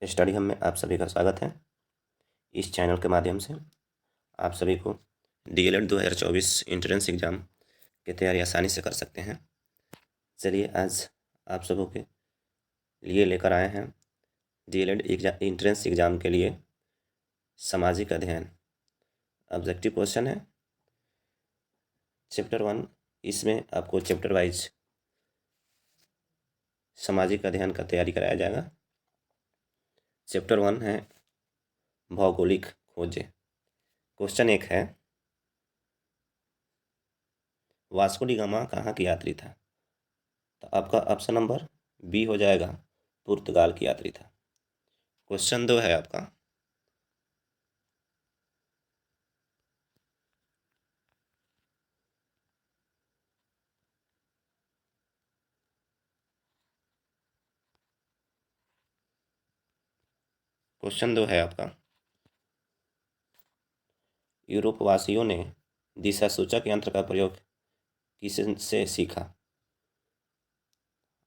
Study हम में आप सभी का स्वागत है। इस चैनल के माध्यम से आप सभी को डीएलएड 2024 एंट्रेंस एग्ज़ाम की तैयारी आसानी से कर सकते हैं। चलिए आज आप सबों के लिए लेकर आए हैं डीएलएड एंट्रेंस एग्ज़ाम के लिए सामाजिक अध्ययन। ऑब्जेक्टिव क्वेश्चन है चैप्टर 1। इसमें आपको चैप्टर वाइज सामाजिक अध्ययन का तैयारी कराया जाएगा। चैप्टर 1 है भौगोलिक खोजें। क्वेश्चन 1 है वास्को डी गामा कहाँ की यात्री था? तो आपका ऑप्शन नंबर बी हो जाएगा, पुर्तगाल की यात्री था। क्वेश्चन 2 है आपका यूरोपवासियों ने दिशा सूचक यंत्र का प्रयोग किससे सीखा?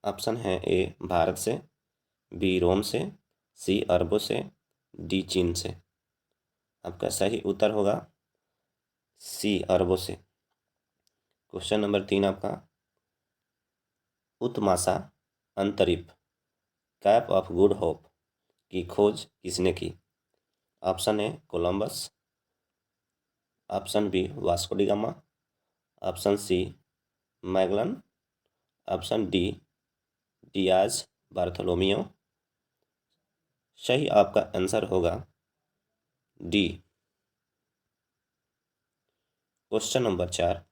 ऑप्शन है ए भारत से, बी रोम से, सी अरबों से, डी चीन से। आपका सही उत्तर होगा सी अरबों से। क्वेश्चन नंबर 3 आपका उत्माशा अंतरिप कैप ऑफ गुड होप की खोज किसने की? Option A Columbus, option B Vasco da Gama, option C Magellan, option D Dias Bartolomeu. सही आपका आंसर होगा डी। क्वेश्चन नंबर 4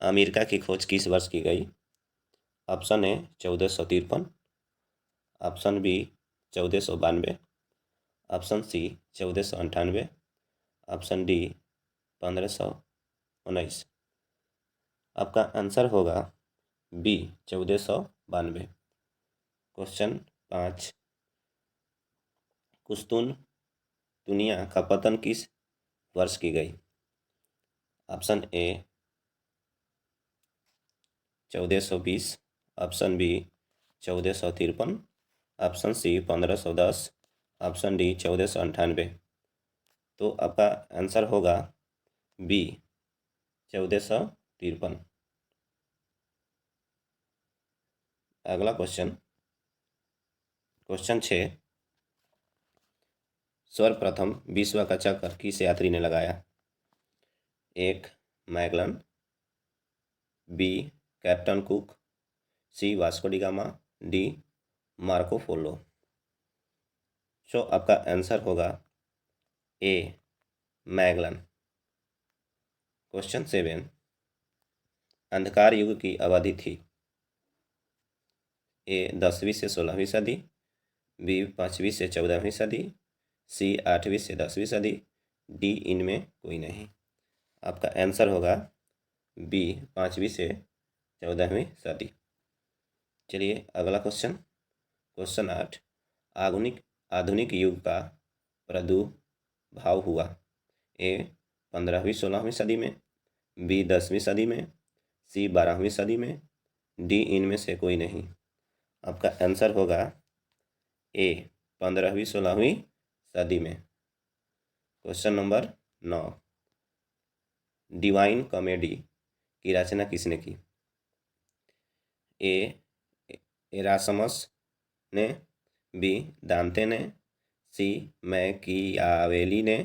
अमेरिका की खोज किस वर्ष की गई? Option A 1453, option B 1492, option C 1498, option D 1519। आपका आंसर होगा बी 1492। क्वेश्चन 5 कुस्तुन दुनिया का पतन किस वर्ष की गई? Option A 1420, option B 1453, option C 1510, option D 1498। तो आपका आंसर होगा बी 1453। अगला क्वेश्चन 6 सर्वप्रथम विश्व का चक्कर किस यात्री ने लगाया? एक Magellan, B captain Cook, C Vasco da Gama, D Marco Polo. So आपका आंसर होगा ए मैगलन। क्वेश्चन 7 अंधकार युग की अवधि थी? ए 10वीं से 16वीं सदी, बी 5वीं से 14वीं सदी, सी 8वीं से 10वीं सदी, डी इनमें कोई नहीं। आपका आंसर होगा बी 5वीं से 14वीं सदी। चलिए अगला क्वेश्चन 8 आधुनिक युग का प्रादुर्भाव हुआ? ए 15वीं 16वीं सदी में, बी 10वीं सदी में, सी 12वीं सदी में, डी इनमें से कोई नहीं। आपका आंसर होगा ए 15वीं 16वीं सदी में। क्वेश्चन नंबर 9 डिवाइन कॉमेडी की रचना किसने की? ए एरासमस ने, बी दांते ने, सी मैकियावेली ने,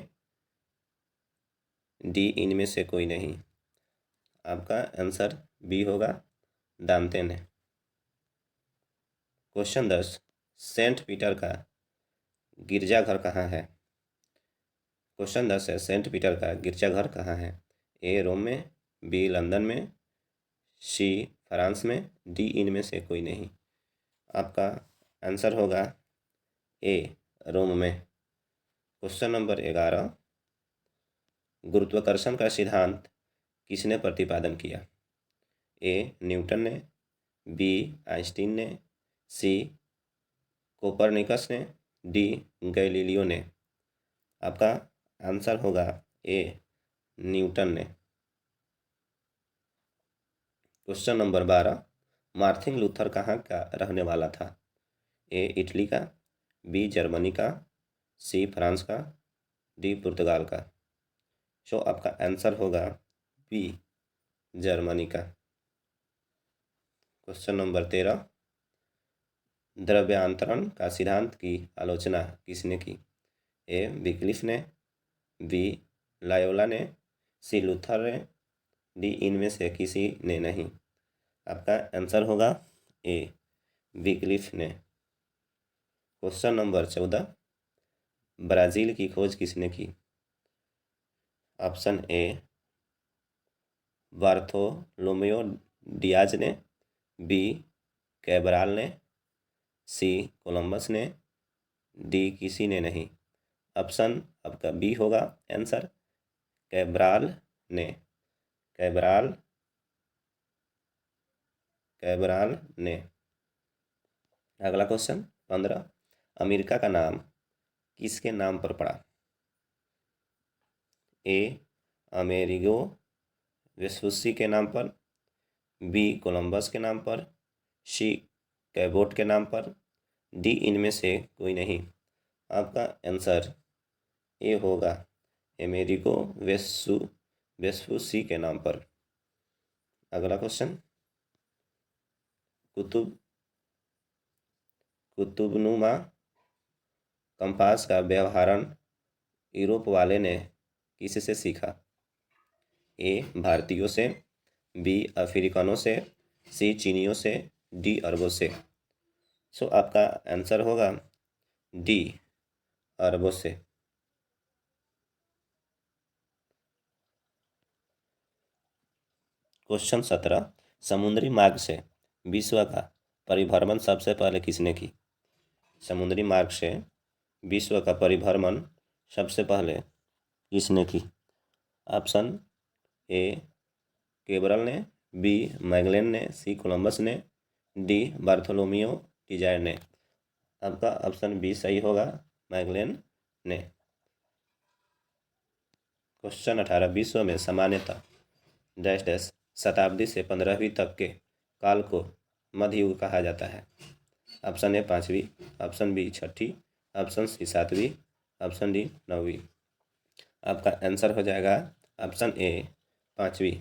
डी इनमें से कोई नहीं। आपका आंसर बी होगा दांते ने। क्वेश्चन 10 सेंट पीटर का गिरजाघर कहाँ है? क्वेश्चन 10 है सेंट पीटर का गिरजाघर कहाँ है? ए रोम में, बी लंदन में, सी फ्रांस में, डी इनमें से कोई नहीं। आपका आंसर होगा ए रोम में। क्वेश्चन नंबर 11 गुरुत्वाकर्षण का सिद्धांत किसने प्रतिपादन किया? ए न्यूटन ने, बी आइंस्टीन ने, सी कोपरनिकस ने, डी गैलीलियो ने। आपका आंसर होगा ए न्यूटन ने। क्वेश्चन नंबर 12 मार्टिन लूथर कहाँ का रहने वाला था? ए इटली का, बी जर्मनी का, सी फ्रांस का, डी पुर्तगाल का। सो आपका आंसर होगा बी जर्मनी का। क्वेश्चन नंबर 13, द्रव्यांतरण का सिद्धांत की आलोचना किसने की? ए विक्लिफ ने, बी लायोला ने, सी लूथर ने, डी इनमें से किसी ने नहीं। आपका आंसर होगा ए विक्लिफ ने। क्वेश्चन नंबर 14, ब्राज़ील की खोज किसने की? ऑप्शन ए बार्थोलोमेओ डियाज ने, बी कैब्राल ने, सी कोलंबस ने, डी किसी ने नहीं। ऑप्शन आपका बी होगा आंसर, कैब्राल ने। कैब्राल ने। अगला क्वेश्चन 15, अमेरिका का नाम किसके नाम पर पड़ा? ए अमेरिगो वेस्पुसी के नाम पर, बी कोलंबस के नाम पर, सी कैबोट के नाम पर, डी इनमें से कोई नहीं। आपका आंसर ए होगा अमेरिगो वेस्पुसी के नाम पर। अगला क्वेश्चन, कुतुबनुमा कंपास का व्यवहारण यूरोप वाले ने किससे सीखा? ए भारतीयों से, बी अफ्रीकनों से, सी चीनियों से, डी अरबों से। सो आपका आंसर होगा डी अरबों से। क्वेश्चन 17, समुद्री मार्ग से विश्व का परिभ्रमण सबसे पहले किसने की? समुद्री मार्ग से विश्व का परिभ्रमण सबसे पहले किसने की? ऑप्शन ए केब्रल ने, बी मैगलेन ने, सी कोलंबस ने, डी बार्थोलोमियो डिजायर ने। आपका ऑप्शन बी सही होगा, मैगलेन ने। क्वेश्चन 18, विश्व में सामान्यतः डैश डैश शताब्दी से 15वीं तक के काल को मध्य युग कहा जाता है। ऑप्शन ए 5वीं, ऑप्शन बी 6ठी, ऑप्शन सी 7वीं, ऑप्शन डी 9वीं। आपका आंसर हो जाएगा ऑप्शन ए 5वीं।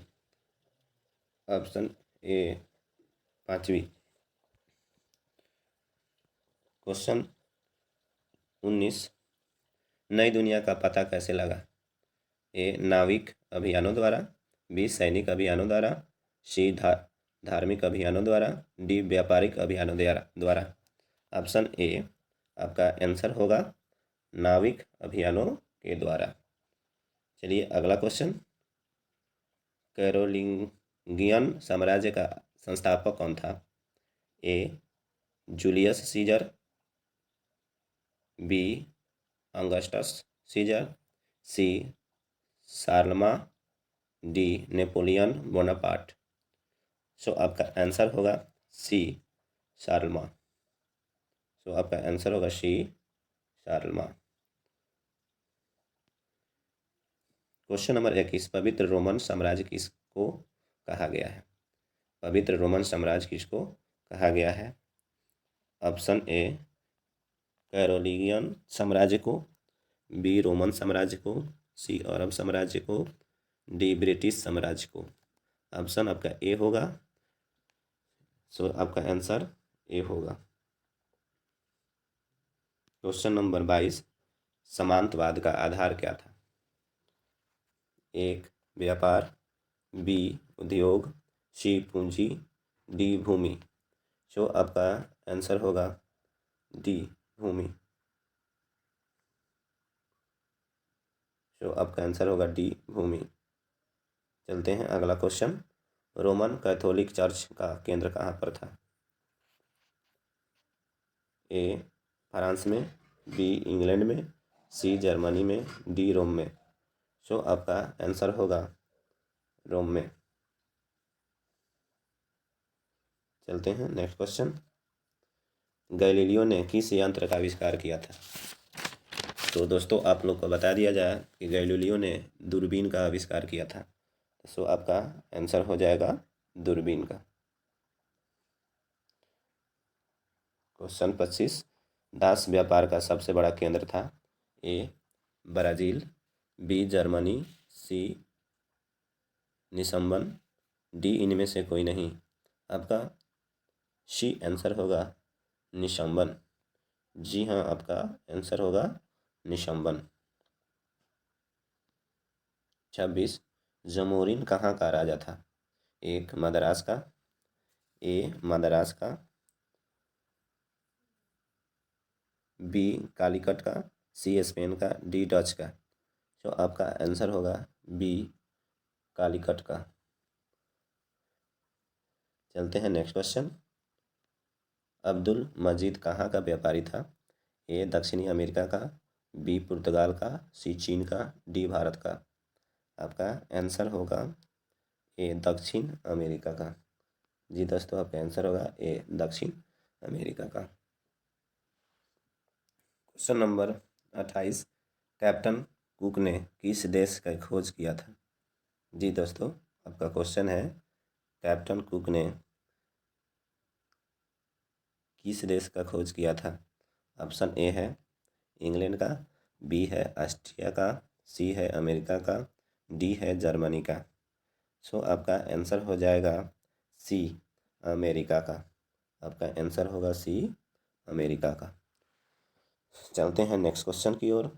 ऑप्शन ए 5वीं। क्वेश्चन 19, नई दुनिया का पता कैसे लगा? ए नाविक अभियानों द्वारा, बी सैनिक अभियानों द्वारा, सी धार्मिक अभियानों द्वारा, डी व्यापारिक अभियानों द्वारा। ऑप्शन ए आपका आंसर होगा नाविक अभियानों के द्वारा। चलिए अगला क्वेश्चन, कैरोलिंगियन साम्राज्य का संस्थापक कौन था? A Julius Caesar, B Augustus Caesar, C Charlemagne, D Napoleon Bonaparte. So आपका आंसर होगा सी शार्लमा। सो आपका आंसर होगा सी शार्लमा। क्वेश्चन नंबर 21, पवित्र रोमन साम्राज्य किसको कहा गया है? पवित्र रोमन साम्राज्य किसको कहा गया है? ऑप्शन ए कैरोलिंगियन साम्राज्य को, बी रोमन साम्राज्य को, सी अरब साम्राज्य को, डी ब्रिटिश साम्राज्य को। ऑप्शन आपका ए होगा। सो आपका आंसर ए होगा। क्वेश्चन नंबर 22, सामंतवाद का आधार क्या था? एक व्यापार, बी उद्योग, सी पूंजी, डी भूमि। सो आपका आंसर होगा डी भूमि। सो आपका आंसर होगा डी भूमि। चलते हैं अगला क्वेश्चन, रोमन कैथोलिक चर्च का केंद्र कहाँ पर था? ए फ्रांस में, बी इंग्लैंड में, सी जर्मनी में, डी रोम में। सो आपका आंसर होगा रोम में। चलते हैं नेक्स्ट क्वेश्चन, गैलीलियो ने किस यंत्र का आविष्कार किया था? तो दोस्तों आप लोग को बता दिया जाए कि गैलीलियो ने दूरबीन का आविष्कार किया था। सो आपका आंसर हो जाएगा दूरबीन का। क्वेश्चन 25, दास व्यापार का सबसे बड़ा केंद्र था? ए ब्राज़ील, बी जर्मनी, सी निशंबन, डी इनमें से कोई नहीं। आपका सी आंसर होगा निशंबन। जी हाँ, आपका आंसर होगा निशंबन। 26, जमोरिन कहाँ का राजा था? एक मद्रास का, ए मद्रास का, बी कालीकट का, सी स्पेन का, डी डच का। तो आपका आंसर होगा बी कालीकट का। चलते हैं नेक्स्ट क्वेश्चन। अब्दुल मजीद कहाँ का व्यापारी था? ए दक्षिणी अमेरिका का, बी पुर्तगाल का, सी चीन का, डी भारत का। आपका आंसर होगा ए दक्षिण अमेरिका का। जी दोस्तों, आपका आंसर होगा ए दक्षिण अमेरिका का। क्वेश्चन नंबर 28, कैप्टन कुक ने किस देश का खोज किया था? जी दोस्तों, आपका क्वेश्चन है कैप्टन कुक ने किस देश का खोज किया था? ऑप्शन ए है इंग्लैंड का, बी है ऑस्ट्रिया का, सी है अमेरिका का, डी है जर्मनी का। सो आपका आंसर हो जाएगा सी अमेरिका का। आपका आंसर होगा सी अमेरिका का। चलते हैं नेक्स्ट क्वेश्चन की ओर।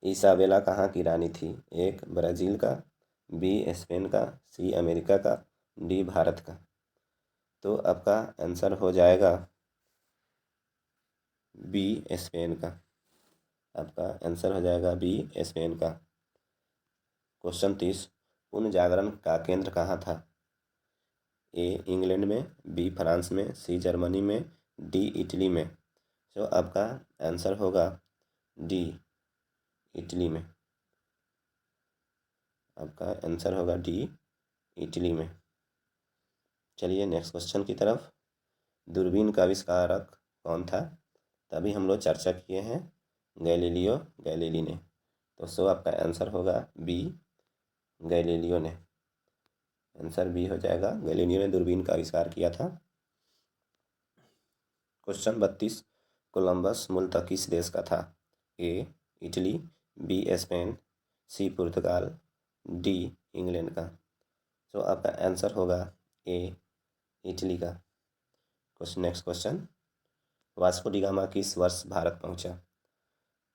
इसाबेला कहाँ की रानी थी? एक ब्राज़ील का, बी स्पेन का, सी अमेरिका का, डी भारत का। तो आपका आंसर हो जाएगा बी स्पेन का। आपका आंसर हो जाएगा बी स्पेन का। क्वेश्चन 30, पुनः जागरण का केंद्र कहाँ था? ए इंग्लैंड में, बी फ्रांस में, सी जर्मनी में, डी इटली में। तो आपका आंसर होगा डी इटली में। आपका आंसर होगा डी इटली में। चलिए नेक्स्ट क्वेश्चन की तरफ। दूरबीन का आविष्कारक कौन था? तभी हम लोग चर्चा किए हैं गैलीलियो गैलीली ने। तो सो आपका आंसर होगा बी गैलीलियो ने। आंसर बी हो जाएगा, गैलीलियो ने दूरबीन का आविष्कार किया था। क्वेश्चन 32, कोलंबस मूलतः किस देश का था? A Italy, B Spain, C पुर्तगाल, डी इंग्लैंड का। तो आपका आंसर होगा ए इटली का। Next question, Vasco da Gama किस वर्ष भारत पहुंचा?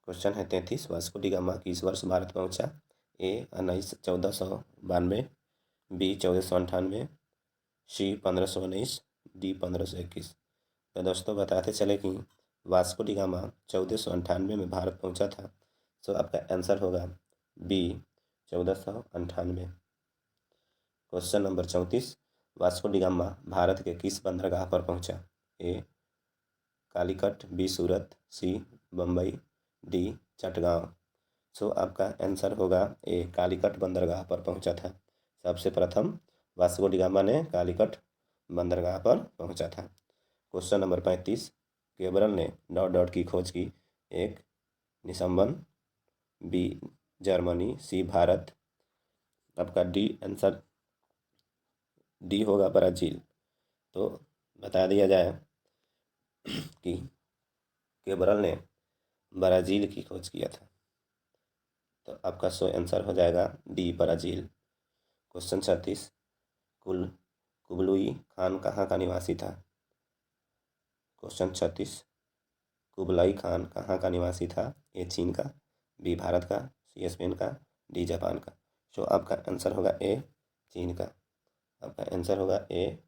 क्वेश्चन है 33, वास्को डी गामा किस वर्ष भारत पहुंचा? ए 1492, बी 1498, सी 1519, डी 1521। तो दोस्तों बताते चले कि वास्को डी गामा 1498 में भारत पहुंचा था। तो आपका आंसर होगा B 1498। Question number 34, Vasco da Gama Bharat के किस बंदरगाह पर पहुंचा? A Calicut, B Surat, C Bombay, D Chittagong. So आपका आंसर होगा ए कालीकट बंदरगाह पर पहुंचा था। सबसे प्रथम वास्को डी गामा ने कालीकट बंदरगाह पर पहुंचा था। क्वेश्चन नंबर 35, केबरल ने डॉट डॉट की खोज की? एक निशंबन, बी जर्मनी, सी भारत। आपका डी आंसर डी होगा ब्राज़ील। तो बता दिया जाए कि केबरल ने ब्राज़ील की खोज किया था। तो आपका सो आंसर हो जाएगा डी ब्राज़ील। क्वेश्चन 36, कुबलुई खान कहाँ का निवासी था? क्वेश्चन 36, कुबलाई खान कहाँ का निवासी था? ए चीन का, बी भारत का, सी स्पेन का, डी जापान का। सो आपका आंसर होगा ए चीन का। आपका आंसर होगा ए